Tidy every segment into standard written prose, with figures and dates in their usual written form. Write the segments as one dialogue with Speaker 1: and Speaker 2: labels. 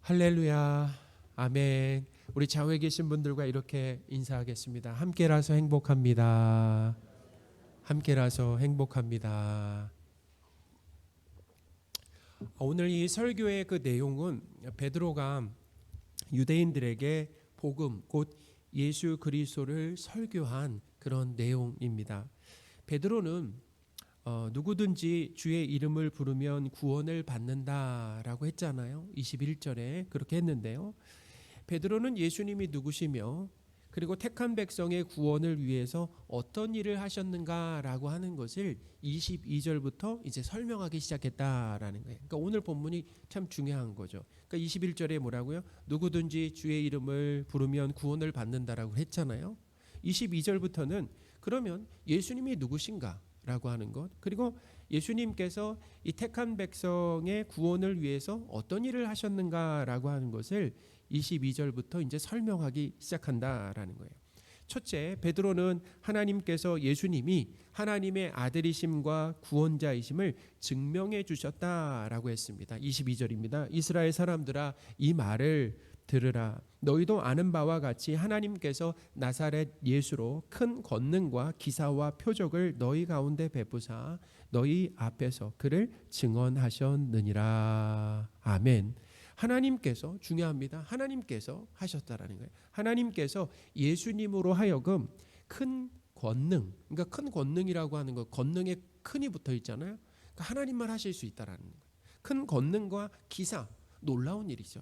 Speaker 1: 할렐루야, 아멘. 우리 좌우에 계신 분들과 이렇게 인사하겠습니다. 함께라서 행복합니다. 함께라서 행복합니다. 오늘 이 설교의 그 내용은 베드로가 유대인들에게 복음, 곧 예수 그리스도를 설교한 그런 내용입니다. 베드로는 누구든지 주의 이름을 부르면 구원을 받는다라고 했잖아요. 21절에 그렇게 했는데요. 베드로는 예수님이 누구시며 그리고 택한 백성의 구원을 위해서 어떤 일을 하셨는가라고 하는 것을 22절부터 이제 설명하기 시작했다라는 거예요. 그러니까 오늘 본문이 참 중요한 거죠. 그러니까 21절에 뭐라고요? 누구든지 주의 이름을 부르면 구원을 받는다라고 했잖아요. 22절부터는 그러면 예수님이 누구신가? 라고 하는 것, 그리고 예수님께서 이 택한 백성의 구원을 위해서 어떤 일을 하셨는가라고 하는 것을 22절부터 이제 설명하기 시작한다라는 거예요. 첫째, 베드로는 하나님께서 예수님이 하나님의 아들이심과 구원자이심을 증명해 주셨다라고 했습니다. 22절입니다. 이스라엘 사람들아, 이 말을 들으라. 너희도 아는 바와 같이 하나님께서 나사렛 예수로 큰 권능과 기사와 표적을 너희 가운데 베푸사 너희 앞에서 그를 증언하셨느니라. 아멘. 하나님께서, 중요합니다. 하나님께서 하셨다라는 거예요. 하나님께서 예수님으로 하여금 큰 권능, 그러니까 큰 권능이라고 하는 거, 권능에 큰이 붙어 있잖아요. 그러니까 하나님만 하실 수 있다라는 거예요. 큰 권능과 기사, 놀라운 일이죠.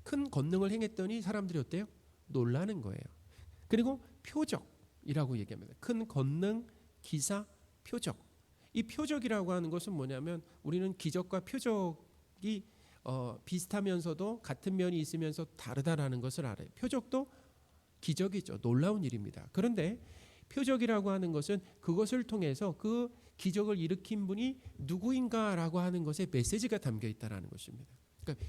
Speaker 1: 큰 권능을 행했더니 사람들이 어때요? 놀라는 거예요. 그리고 표적이라고 얘기합니다. 큰 권능, 기사, 표적. 이 표적이라고 하는 것은 뭐냐면 우리는 기적과 표적이 비슷하면서도 같은 면이 있으면서 다르다라는 것을 알아요. 표적도 기적이죠. 놀라운 일입니다. 그런데 표적이라고 하는 것은 그것을 통해서 그 기적을 일으킨 분이 누구인가라고 하는 것에 메시지가 담겨 있다는 것입니다. 그러니까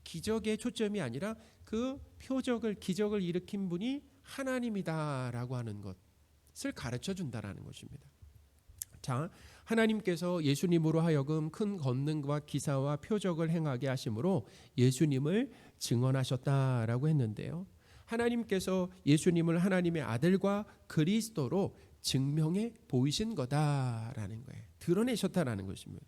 Speaker 1: 기적의 초점이 아니라 그 표적을, 기적을 일으킨 분이 하나님이다라고 하는 것을 가르쳐 준다라는 것입니다. 자, 하나님께서 예수님으로 하여금 큰 권능과 기사와 표적을 행하게 하심으로 예수님을 증언하셨다라고 했는데요. 하나님께서 예수님을 하나님의 아들과 그리스도로 증명해 보이신 거다라는 거예요. 드러내셨다라는 것입니다.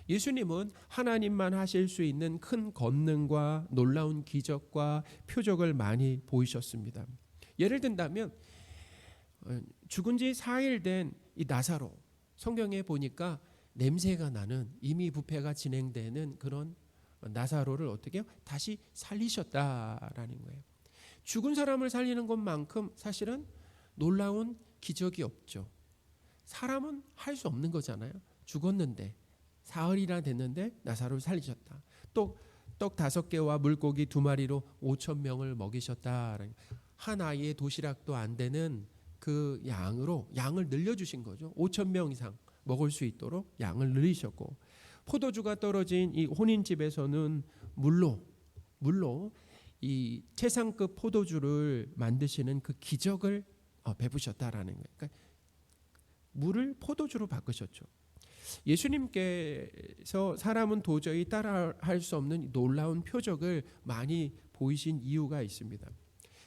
Speaker 1: 예수님은 하나님만 하실 수 있는 큰 권능과 놀라운 기적과 표적을 많이 보이셨습니다. 예를 든다면 죽은 지 4일 된 이 나사로, 성경에 보니까 냄새가 나는, 이미 부패가 진행되는 그런 나사로를 어떻게 해요? 다시 살리셨다라는 거예요. 죽은 사람을 살리는 것만큼 사실은 놀라운 기적이 없죠. 사람은 할 수 없는 거잖아요. 죽었는데 사흘이나 됐는데 나사로를 살리셨다. 또 떡 5개와 물고기 2마리로 5,000명을 먹이셨다. 한 아이의 도시락도 안 되는 그 양을 늘려주신 거죠. 5,000명 이상 먹을 수 있도록 양을 늘리셨고, 포도주가 떨어진 이 혼인집에서는 물로 이 최상급 포도주를 만드시는 그 기적을 베푸셨다라는 거예요. 그러니까 물을 포도주로 바꾸셨죠. 예수님께서 사람은 도저히 따라할 수 없는 놀라운 표적을 많이 보이신 이유가 있습니다.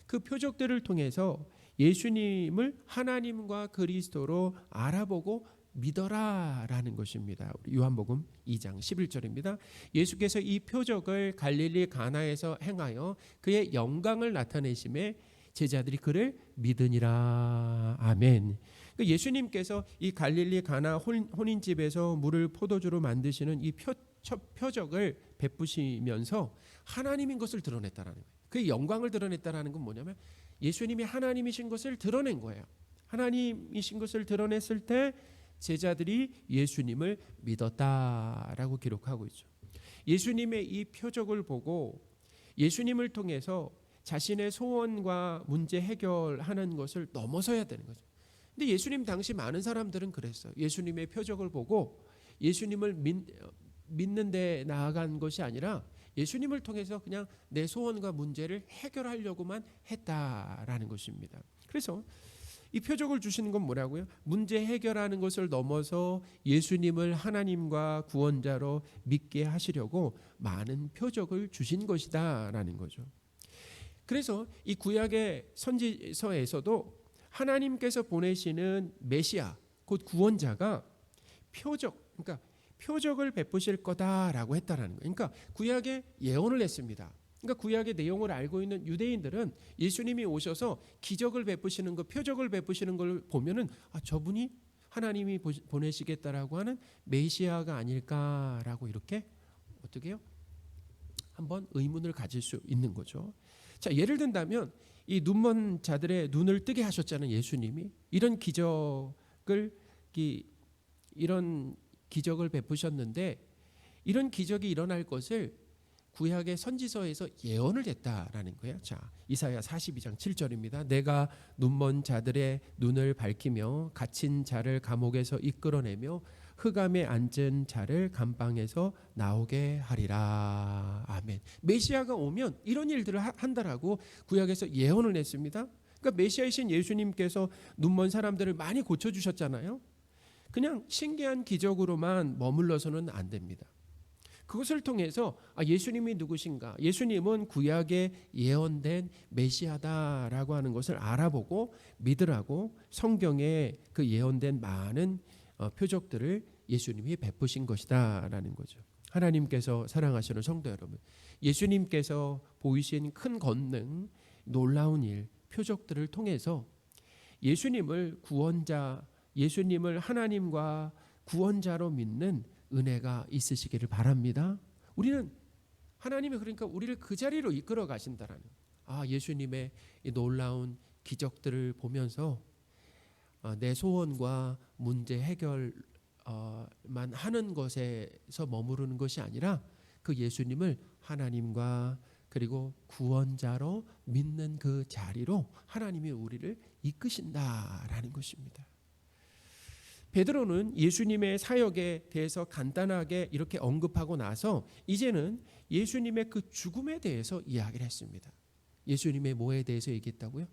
Speaker 1: 그 표적들을 통해서 예수님을 하나님과 그리스도로 알아보고 믿어라라는 것입니다. 요한복음 2장 11절입니다. 예수께서 이 표적을 갈릴리 가나에서 행하여 그의 영광을 나타내심에 제자들이 그를 믿으니라. 아멘. 예수님께서 이 갈릴리 가나 혼인집에서 물을 포도주로 만드시는 이 표적을 베푸시면서 하나님인 것을 드러냈다라는 거예요. 그 영광을 드러냈다라는 건 뭐냐면 예수님이 하나님이신 것을 드러낸 거예요. 하나님이신 것을 드러냈을 때 제자들이 예수님을 믿었다라고 기록하고 있죠. 예수님의 이 표적을 보고 예수님을 통해서 자신의 소원과 문제 해결하는 것을 넘어서야 되는 거죠. 근데 예수님 당시 많은 사람들은 그랬어요. 예수님의 표적을 보고 예수님을 믿는 데 나아간 것이 아니라 예수님을 통해서 그냥 내 소원과 문제를 해결하려고만 했다라는 것입니다. 그래서 이 표적을 주시는 건 뭐라고요? 문제 해결하는 것을 넘어서 예수님을 하나님과 구원자로 믿게 하시려고 많은 표적을 주신 것이다라는 거죠. 그래서 이 구약의 선지서에서도 하나님께서 보내시는 메시아 곧 구원자가 그러니까 표적을 베푸실 거다라고 했다라는 거예요. 그러니까 구약에 예언을 했습니다. 그러니까 구약의 내용을 알고 있는 유대인들은 예수님이 오셔서 기적을 베푸시는 것, 표적을 베푸시는 걸 보면은 저분이 하나님이 보내시겠다라고 하는 메시아가 아닐까라고 이렇게 어떻게 해요? 한번 의문을 가질 수 있는 거죠. 자, 예를 든다면 이 눈먼 자들의 눈을 뜨게 하셨잖아요. 예수님이 이런 기적을 베푸셨는데 이런 기적이 일어날 것을 구약의 선지서에서 예언을 했다라는 거예요. 자, 이사야 42장 7절입니다. 내가 눈먼 자들의 눈을 밝히며 갇힌 자를 감옥에서 이끌어내며 흑암에 앉은 자를 감방에서 나오게 하리라. 아멘. 메시아가 오면 이런 일들을 한다라고 구약에서 예언을 했습니다. 그러니까 메시아이신 예수님께서 눈먼 사람들을 많이 고쳐주셨잖아요. 그냥 신기한 기적으로만 머물러서는 안 됩니다. 그것을 통해서 예수님이 누구신가? 예수님은 구약에 예언된 메시아다라고 하는 것을 알아보고 믿으라고 성경에 그 예언된 많은 표적들을 예수님이 베푸신 것이다라는 거죠. 하나님께서 사랑하시는 성도 여러분, 예수님께서 보이신 큰 권능, 놀라운 일, 표적들을 통해서 예수님을 예수님을 하나님과 구원자로 믿는 은혜가 있으시기를 바랍니다. 우리는 하나님이 그러니까 우리를 그 자리로 이끌어 가신다라는 예수님의 이 놀라운 기적들을 보면서 내 소원과 문제 해결만 하는 것에서 머무르는 것이 아니라 그 예수님을 하나님과 그리고 구원자로 믿는 그 자리로 하나님이 우리를 이끄신다라는 것입니다. 베드로는 예수님의 사역에 대해서 간단하게 이렇게 언급하고 나서 이제는 예수님의 그 죽음에 대해서 이야기를 했습니다. 예수님의 뭐에 대해서 얘기했다고요?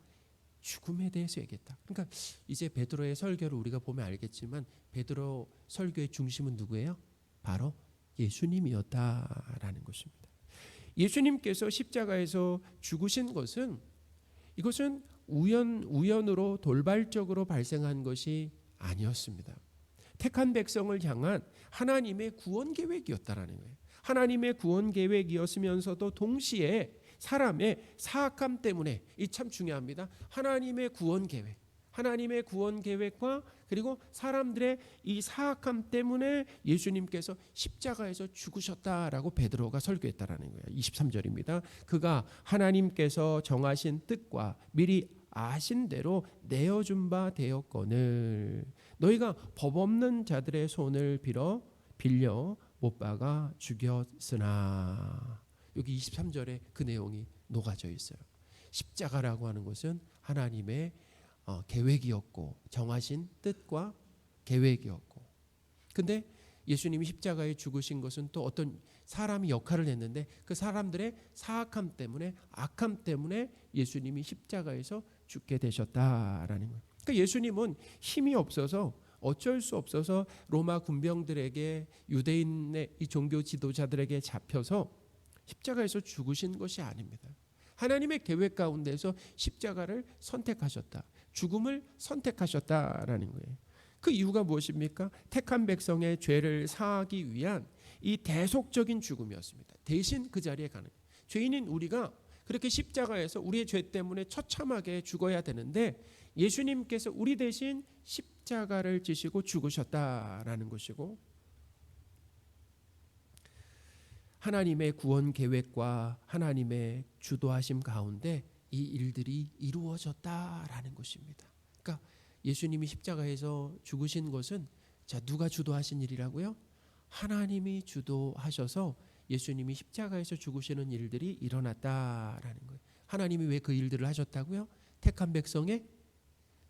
Speaker 1: 죽음에 대해서 얘기했다. 그러니까 이제 베드로의 설교를 우리가 보면 알겠지만 베드로 설교의 중심은 누구예요? 바로 예수님이었다라는 것입니다. 예수님께서 십자가에서 죽으신 것은 이것은 우연으로 돌발적으로 발생한 것이 아니었습니다. 택한 백성을 향한 하나님의 구원 계획이었다라는 거예요. 하나님의 구원 계획이었으면서도 동시에 사람의 사악함 때문에 이 참 중요합니다. 하나님의 구원 계획과 그리고 사람들의 이 사악함 때문에 예수님께서 십자가에서 죽으셨다라고 베드로가 설교했다라는 거예요. 23절입니다. 그가 하나님께서 정하신 뜻과 미리 아신 대로 내어준 바 되었거늘 너희가 법 없는 자들의 손을 빌려 못 박아 죽였으나. 여기 23절에 그 내용이 녹아져 있어요. 십자가라고 하는 것은 하나님의 계획이었고 정하신 뜻과 계획이었고, 근데 예수님이 십자가에 죽으신 것은 또 어떤 사람이 역할을 했는데 그 사람들의 사악함 때문에 악함 때문에 예수님이 십자가에서 죽게 되셨다라는 거예요. 그러니까 예수님은 힘이 없어서 어쩔 수 없어서 로마 군병들에게 유대인의 이 종교 지도자들에게 잡혀서 십자가에서 죽으신 것이 아닙니다. 하나님의 계획 가운데서 십자가를 선택하셨다. 죽음을 선택하셨다라는 거예요. 그 이유가 무엇입니까? 택한 백성의 죄를 사하기 위한 이 대속적인 죽음이었습니다. 대신 그 자리에 가는 죄인인 우리가 그렇게 십자가에서 우리의 죄 때문에 처참하게 죽어야 되는데 예수님께서 우리 대신 십자가를 지시고 죽으셨다라는 것이고, 하나님의 구원 계획과 하나님의 주도하심 가운데 이 일들이 이루어졌다라는 것입니다. 그러니까 예수님이 십자가에서 죽으신 것은 누가 주도하신 일이라고요? 하나님이 주도하셔서 예수님이 십자가에서 죽으시는 일들이 일어났다라는 거예요. 하나님이 왜 그 일들을 하셨다고요? 택한 백성의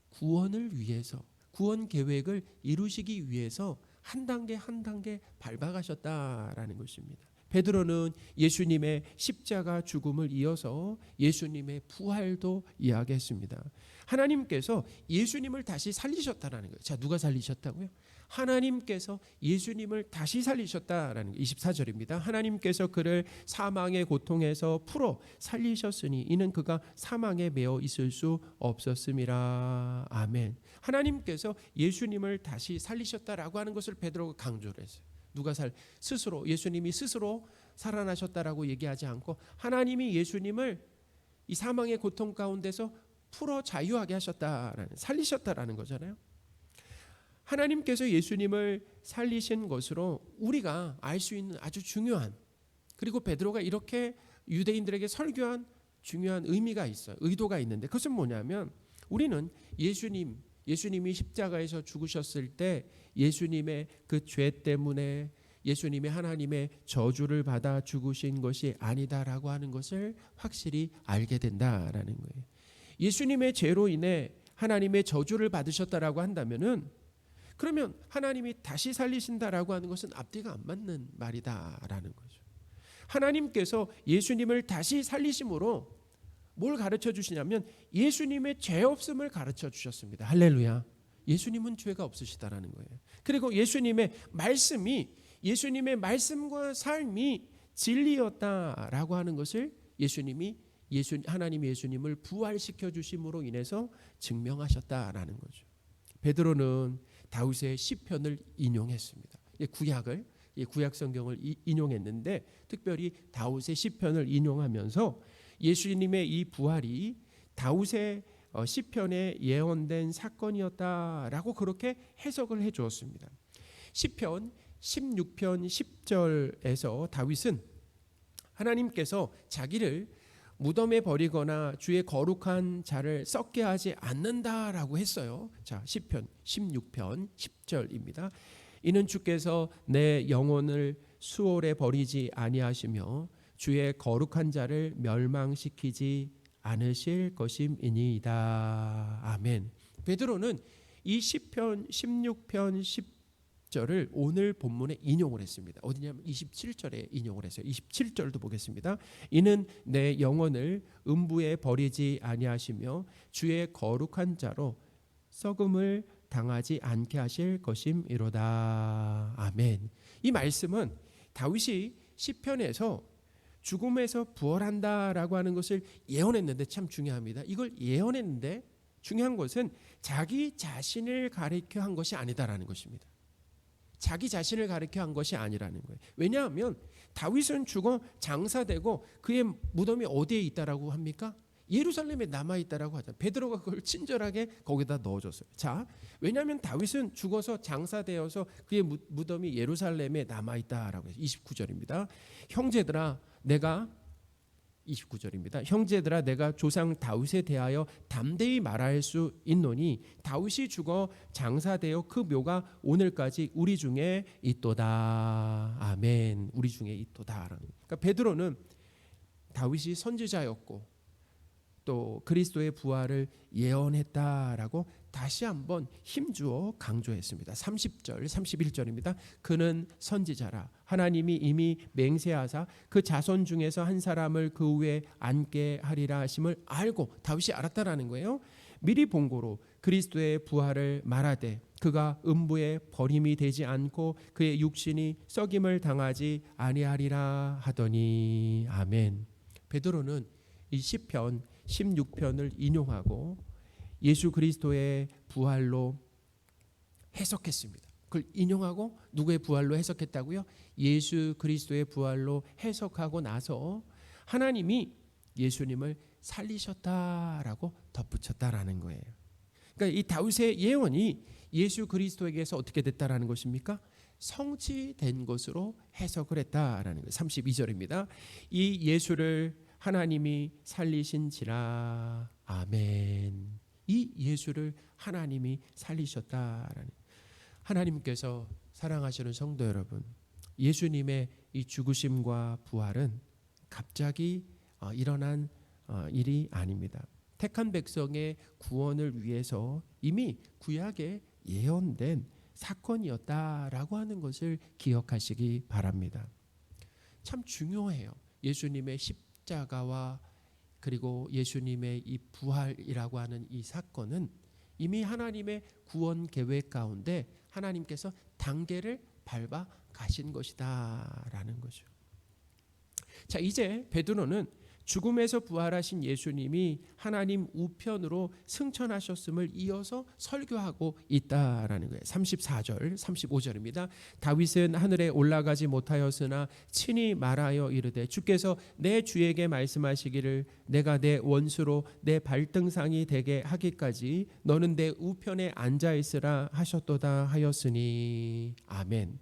Speaker 1: 구원을 위해서, 구원 계획을 이루시기 위해서 한 단계 한 단계 밟아가셨다라는 것입니다. 베드로는 예수님의 십자가 죽음을 이어서 예수님의 부활도 이야기했습니다. 하나님께서 예수님을 다시 살리셨다라는 거예요. 자, 누가 살리셨다고요? 하나님께서 예수님을 다시 살리셨다라는 24절입니다. 하나님께서 그를 사망의 고통에서 풀어 살리셨으니 이는 그가 사망에 매어 있을 수 없었음이라. 아멘. 하나님께서 예수님을 다시 살리셨다라고 하는 것을 베드로가 강조를 했어요. 누가 스스로 예수님이 스스로 살아나셨다라고 얘기하지 않고 하나님이 예수님을 이 사망의 고통 가운데서 풀어 자유하게 하셨다라는, 살리셨다라는 거잖아요. 하나님께서 예수님을 살리신 것으로 우리가 알 수 있는 아주 중요한, 그리고 베드로가 이렇게 유대인들에게 설교한 중요한 의미가 있어요. 의도가 있는데 그것은 뭐냐면 우리는 예수님이 십자가에서 죽으셨을 때 예수님의 그 죄 때문에 예수님이 하나님의 저주를 받아 죽으신 것이 아니다라고 하는 것을 확실히 알게 된다라는 거예요. 예수님의 죄로 인해 하나님의 저주를 받으셨다라고 한다면은 그러면 하나님이 다시 살리신다라고 하는 것은 앞뒤가 안 맞는 말이다라는 거죠. 하나님께서 예수님을 다시 살리심으로 뭘 가르쳐 주시냐면 예수님의 죄 없음을 가르쳐 주셨습니다. 할렐루야. 예수님은 죄가 없으시다라는 거예요. 그리고 예수님의 말씀과 삶이 진리였다라고 하는 것을 하나님 예수님을 구원시켜 주심으로 인해서 증명하셨다라는 거죠. 베드로는 다윗의 시편을 인용했습니다. 구약 성경을 인용했는데 특별히 다윗의 시편을 인용하면서 예수님의 이 부활이 다윗의 시편에 예언된 사건이었다라고 그렇게 해석을 해 주었습니다. 시편 16편 10절에서 다윗은 하나님께서 자기를 무덤에 버리거나 주의 거룩한 자를 썩게 하지 않는다라고 했어요. 자, 시편 16편 10절입니다. 이는 주께서 내 영혼을 수월에 버리지 아니하시며 주의 거룩한 자를 멸망시키지 않으실 것임이니이다. 아멘. 베드로는 이 시편 16편 10절을 오늘 본문에 인용을 했습니다. 어디냐면 27절에 인용을 했어요. 27절도 보겠습니다. 이는 내 영혼을 음부에 버리지 아니하시며 주의 거룩한 자로 썩음을 당하지 않게 하실 것임이로다. 아멘. 이 말씀은 다윗이 시편에서 죽음에서 부활한다라고 하는 것을 예언했는데 참 중요합니다. 이걸 예언했는데 중요한 것은 자기 자신을 가리켜 한 것이 아니다라는 것입니다. 자기 자신을 가리켜 한 것이 아니라는 거예요. 왜냐하면 다윗은 죽어 장사되고 그의 무덤이 어디에 있다라고 합니까? 예루살렘에 남아있다라고 하잖아요. 베드로가 그걸 친절하게 거기다 넣어줬어요. 자, 왜냐하면 다윗은 죽어서 장사되어서 그의 무덤이 예루살렘에 남아있다라고 해서 29절입니다. 형제들아 내가 조상 다윗에 대하여 담대히 말할 수 있노니 다윗이 죽어 장사되어 그 묘가 오늘까지 우리 중에 있도다. 아멘. 우리 중에 있도다. 그러니까 베드로는 다윗이 선지자였고 또 그리스도의 부활을 예언했다라고 다시 한번 힘주어 강조했습니다. 30절 31절입니다. 그는 선지자라 하나님이 이미 맹세하사 그 자손 중에서 한 사람을 그 위에 앉게 하리라 하심을 알고 다윗이 알았다라는 거예요. 미리 본고로 그리스도의 부활을 말하되 그가 음부에 버림이 되지 않고 그의 육신이 썩임을 당하지 아니하리라 하더니. 아멘. 베드로는 이 시편 16편을 인용하고 예수 그리스도의 부활로 해석했습니다. 그걸 인용하고 누구의 부활로 해석했다고요? 예수 그리스도의 부활로 해석하고 나서 하나님이 예수님을 살리셨다라고 덧붙였다라는 거예요. 그러니까 이 다윗의 예언이 예수 그리스도에게서 어떻게 됐다라는 것입니까? 성취된 것으로 해석을 했다라는 거예요. 32절입니다. 이 예수를 하나님이 살리신지라. 아멘. 이 예수를 하나님이 살리셨다라는. 하나님께서 사랑하시는 성도 여러분, 예수님의 이 죽으심과 부활은 갑자기 일어난 일이 아닙니다. 택한 백성의 구원을 위해서 이미 구약에 예언된 사건이었다라고 하는 것을 기억하시기 바랍니다. 참 중요해요. 예수님의 십자가와 그리고 예수님의 이 부활이라고 하는 이 사건은 이미 하나님의 구원 계획 가운데 하나님께서 단계를 밟아 가신 것이다라는 거죠. 자, 이제 베드로는 죽음에서 부활하신 예수님이 하나님 우편으로 승천하셨음을 이어서 설교하고 있다라는 거예요. 34절, 35절입니다. 다윗은 하늘에 올라가지 못하였으나 친히 말하여 이르되 주께서 내 주에게 말씀하시기를 내가 내 원수로 내 발등상이 되게 하기까지 너는 내 우편에 앉아 있으라 하셨도다 하였으니. 아멘.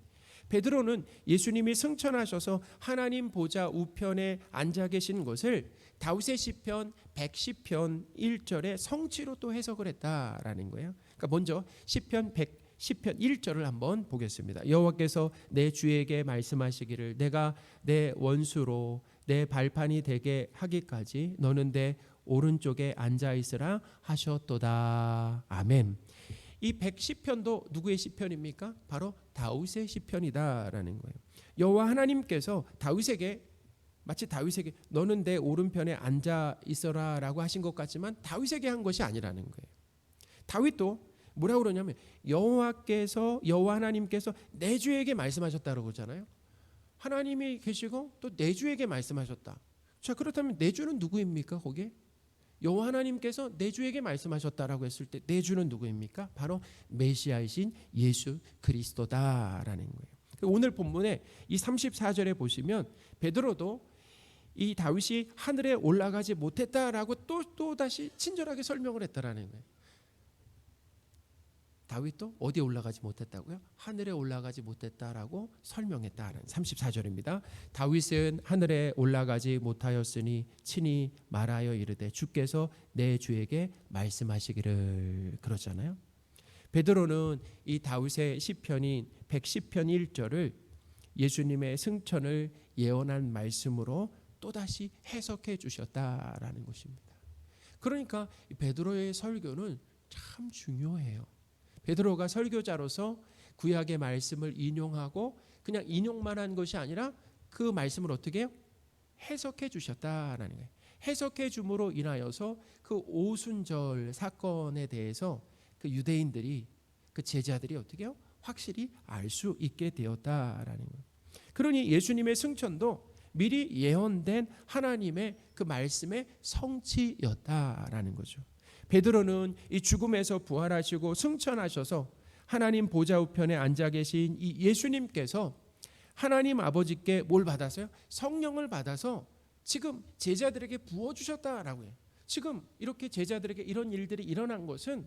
Speaker 1: 베드로는 예수님이 승천하셔서 하나님 보좌 우편에 앉아 계신 것을 다윗의 시편 110편 1절의 성취로 또 해석을 했다라는 거예요. 그러니까 먼저 시편 110편 1절을 한번 보겠습니다. 여호와께서 내 주에게 말씀하시기를 내가 내 원수로 내 발판이 되게 하기까지 너는 내 오른쪽에 앉아 있으라 하셨도다. 아멘. 이 110편도 누구의 시편입니까? 바로 다윗의 시편이다라는 거예요. 여호와 하나님께서 다윗에게 마치 다윗에게 너는 내 오른편에 앉아 있어라라고 하신 것 같지만 다윗에게 한 것이 아니라는 거예요. 다윗도 뭐라고 그러냐면 여호와 하나님께서 내 주에게 말씀하셨다고 그러잖아요. 하나님이 계시고 또 내 주에게 말씀하셨다. 자, 그렇다면 내 주는 누구입니까? 거기에 여호와 하나님께서 내 주에게 말씀하셨다라고 했을 때 내 주는 누구입니까? 바로 메시아이신 예수 그리스도다라는 거예요. 오늘 본문에 이 34절에 보시면 베드로도 이 다윗이 하늘에 올라가지 못했다라고 또 다시 친절하게 설명을 했다라는 거예요. 다윗도 어디에 올라가지 못했다고요? 하늘에 올라가지 못했다라고 설명했다라는 34절입니다. 다윗은 하늘에 올라가지 못하였으니 친히 말하여 이르되 주께서 내 주에게 말씀하시기를 그러잖아요. 베드로는 이 다윗의 시편인 110편 1절을 예수님의 승천을 예언한 말씀으로 또다시 해석해 주셨다라는 것입니다. 그러니까 베드로의 설교는 참 중요해요. 베드로가 설교자로서 구약의 말씀을 인용하고 그냥 인용만 한 것이 아니라 그 말씀을 어떻게 해요? 해석해 주셨다라는 거예요. 해석해 줌으로 인하여서 그 오순절 사건에 대해서 그 유대인들이 그 제자들이 어떻게 해요? 확실히 알 수 있게 되었다라는 거예요. 그러니 예수님의 승천도 미리 예언된 하나님의 그 말씀의 성취였다라는 거죠. 베드로는 이 죽음에서 부활하시고 승천하셔서 하나님 보좌 우편에 앉아 계신 이 예수님께서 하나님 아버지께 뭘 받았어요? 성령을 받아서 지금 제자들에게 부어주셨다라고 해요. 지금 이렇게 제자들에게 이런 일들이 일어난 것은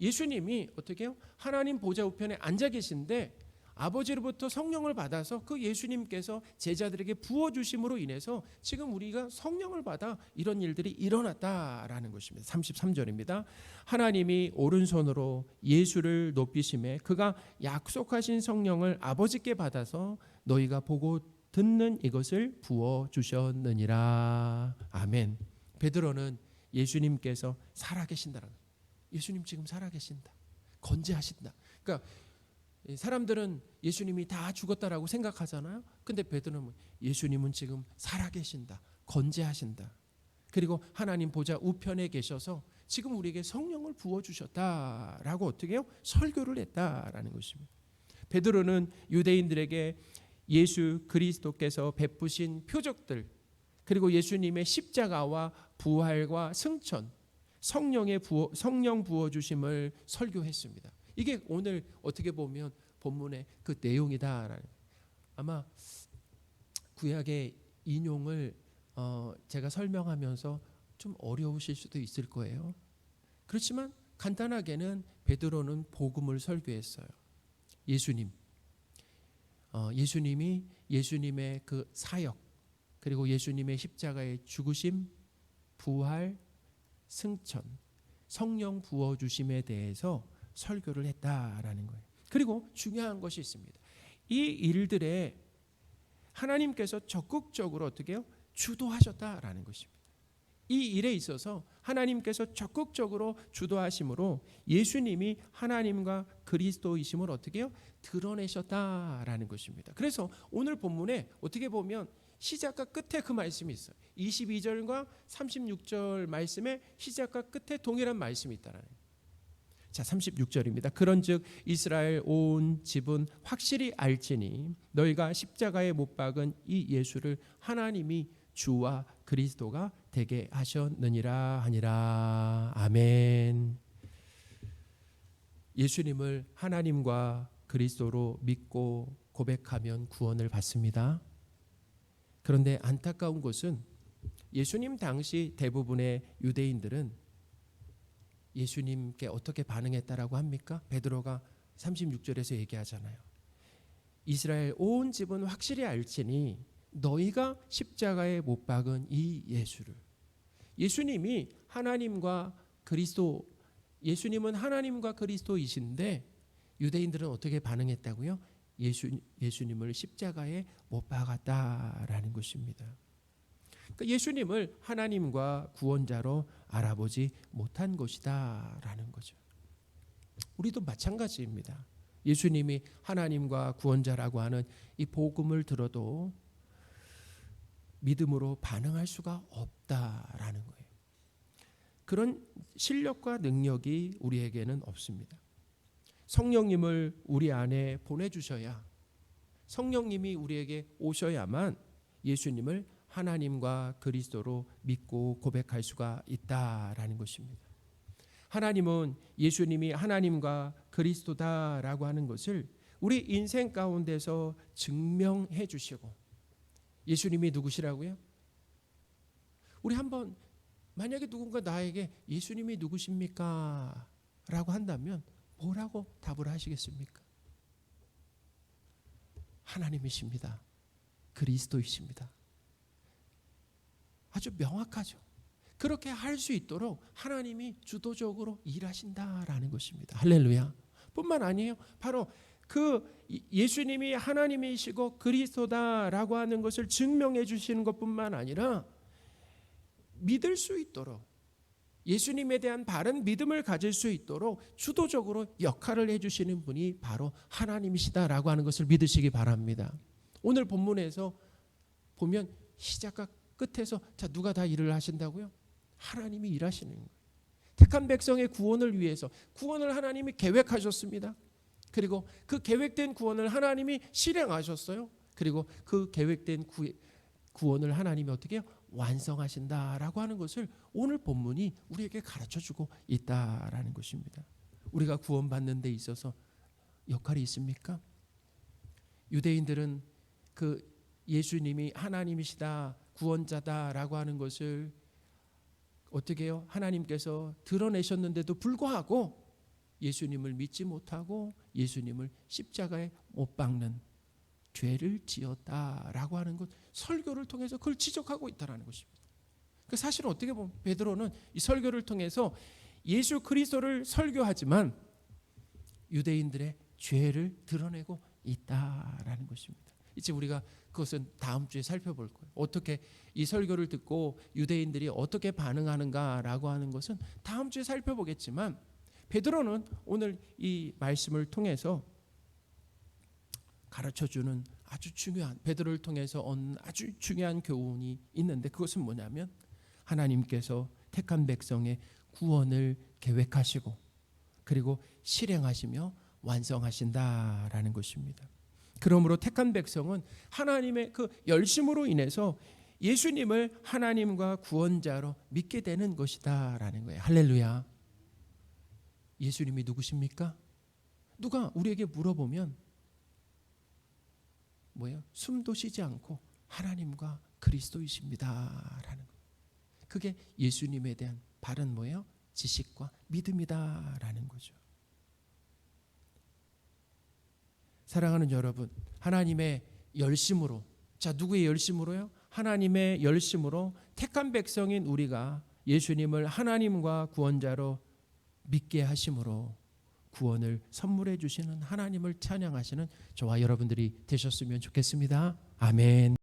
Speaker 1: 예수님이 어떻게 해요? 하나님 보좌 우편에 앉아 계신데 아버지로부터 성령을 받아서 그 예수님께서 제자들에게 부어주심으로 인해서 지금 우리가 성령을 받아 이런 일들이 일어났다라는 것입니다. 33절입니다. 하나님이 오른손으로 예수를 높이심에 그가 약속하신 성령을 아버지께 받아서 너희가 보고 듣는 이것을 부어주셨느니라. 아멘. 베드로는 예수님께서 살아계신다는 거예요. 예수님 지금 살아계신다. 건재하신다. 그러니까 사람들은 예수님이 다 죽었다라고 생각하잖아요. 근데 베드로는 예수님은 지금 살아계신다. 건재하신다. 그리고 하나님 보좌 우편에 계셔서 지금 우리에게 성령을 부어주셨다라고 어떻게 해요? 설교를 했다라는 것입니다. 베드로는 유대인들에게 예수 그리스도께서 베푸신 표적들 그리고 예수님의 십자가와 부활과 승천 성령 부어주심을 설교했습니다. 이게 오늘 어떻게 보면 본문의 그 내용이다라는. 아마 구약의 인용을 제가 설명하면서 좀 어려우실 수도 있을 거예요. 그렇지만 간단하게는 베드로는 복음을 설교했어요. 예수님이 예수님의 그 사역 그리고 예수님의 십자가의 죽으심, 부활, 승천, 성령 부어주심에 대해서 설교를 했다라는 거예요. 그리고 중요한 것이 있습니다. 이 일들에 하나님께서 적극적으로 어떻게 해요? 주도하셨다라는 것입니다. 이 일에 있어서 하나님께서 적극적으로 주도하심으로 예수님이 하나님과 그리스도이심을 어떻게 해요? 드러내셨다라는 것입니다. 그래서 오늘 본문에 어떻게 보면 시작과 끝에 그 말씀이 있어요. 22절과 36절 말씀에 시작과 끝에 동일한 말씀이 있다라는 거예요. 자, 36절입니다. 그런즉 이스라엘 온 집은 확실히 알지니 너희가 십자가에 못 박은 이 예수를 하나님이 주와 그리스도가 되게 하셨느니라 하니라. 아멘. 예수님을 하나님과 그리스도로 믿고 고백하면 구원을 받습니다. 그런데 안타까운 것은 예수님 당시 대부분의 유대인들은 예수님께 어떻게 반응했다라고 합니까? 베드로가 36절에서 얘기하잖아요. 이스라엘 온 집은 확실히 알지니 너희가 십자가에 못 박은 이 예수를. 예수님은 하나님과 그리스도이신데 유대인들은 어떻게 반응했다고요? 예수님을 십자가에 못 박았다라는 것입니다. 그러니까 예수님을 하나님과 구원자로 알아보지 못한 것이다라는 거죠. 우리도 마찬가지입니다. 예수님이 하나님과 구원자라고 하는 이 복음을 들어도 믿음으로 반응할 수가 없다라는 거예요. 그런 실력과 능력이 우리에게는 없습니다. 성령님을 우리 안에 보내주셔야, 성령님이 우리에게 오셔야만 예수님을 하나님과 그리스도로 믿고 고백할 수가 있다라는 것입니다. 하나님은 예수님이 하나님과 그리스도다라고 하는 것을 우리 인생 가운데서 증명해 주시고, 예수님이 누구시라고요? 우리 한번 만약에 누군가 나에게 예수님이 누구십니까? 라고 한다면 뭐라고 답을 하시겠습니까? 하나님이십니다. 그리스도이십니다. 아주 명확하죠. 그렇게 할 수 있도록 하나님이 주도적으로 일하신다라는 것입니다. 할렐루야. 뿐만 아니에요. 바로 그 예수님이 하나님이시고 그리스도다라고 하는 것을 증명해 주시는 것뿐만 아니라 믿을 수 있도록, 예수님에 대한 바른 믿음을 가질 수 있도록 주도적으로 역할을 해주시는 분이 바로 하나님이시다라고 하는 것을 믿으시기 바랍니다. 오늘 본문에서 보면 시작과 끝에서 자, 누가 다 일을 하신다고요? 하나님이 일하시는 거예요. 택한 백성의 구원을 위해서 구원을 하나님이 계획하셨습니다. 그리고 그 계획된 구원을 하나님이 실행하셨어요. 그리고 그 계획된 구원을 하나님이 어떻게 해요? 완성하신다라고 하는 것을 오늘 본문이 우리에게 가르쳐주고 있다라는 것입니다. 우리가 구원받는 데 있어서 역할이 있습니까? 유대인들은 그 예수님이 하나님이시다, 구원자다라고 하는 것을 어떻게 해요? 하나님께서 드러내셨는데도 불구하고 예수님을 믿지 못하고 예수님을 십자가에 못 박는 죄를 지었다라고 하는 것, 설교를 통해서 그걸 지적하고 있다라는 것입니다. 그 사실은 어떻게 보면 베드로는 이 설교를 통해서 예수 그리스도를 설교하지만 유대인들의 죄를 드러내고 있다라는 것입니다. 이제 우리가 그것은 다음 주에 살펴볼 거예요. 어떻게 이 설교를 듣고 유대인들이 어떻게 반응하는가라고 하는 것은 다음 주에 살펴보겠지만, 베드로는 오늘 이 말씀을 통해서 가르쳐주는 아주 중요한, 베드로를 통해서 얻는 아주 중요한 교훈이 있는데, 그것은 뭐냐면 하나님께서 택한 백성의 구원을 계획하시고 그리고 실행하시며 완성하신다라는 것입니다. 그러므로 택한 백성은 하나님의 그 열심으로 인해서 예수님을 하나님과 구원자로 믿게 되는 것이다라는 거예요. 할렐루야. 예수님이 누구십니까? 누가 우리에게 물어보면 뭐예요? 숨도 쉬지 않고 하나님과 그리스도이십니다라는 거. 그게 예수님에 대한 바른 뭐예요? 지식과 믿음이다라는 거죠. 사랑하는 여러분, 하나님의 열심으로, 자, 누구의 열심으로요? 하나님의 열심으로 택한 백성인 우리가 예수님을 하나님과 구원자로 믿게 하심으로 구원을 선물해 주시는 하나님을 찬양하시는 저와 여러분들이 되셨으면 좋겠습니다. 아멘.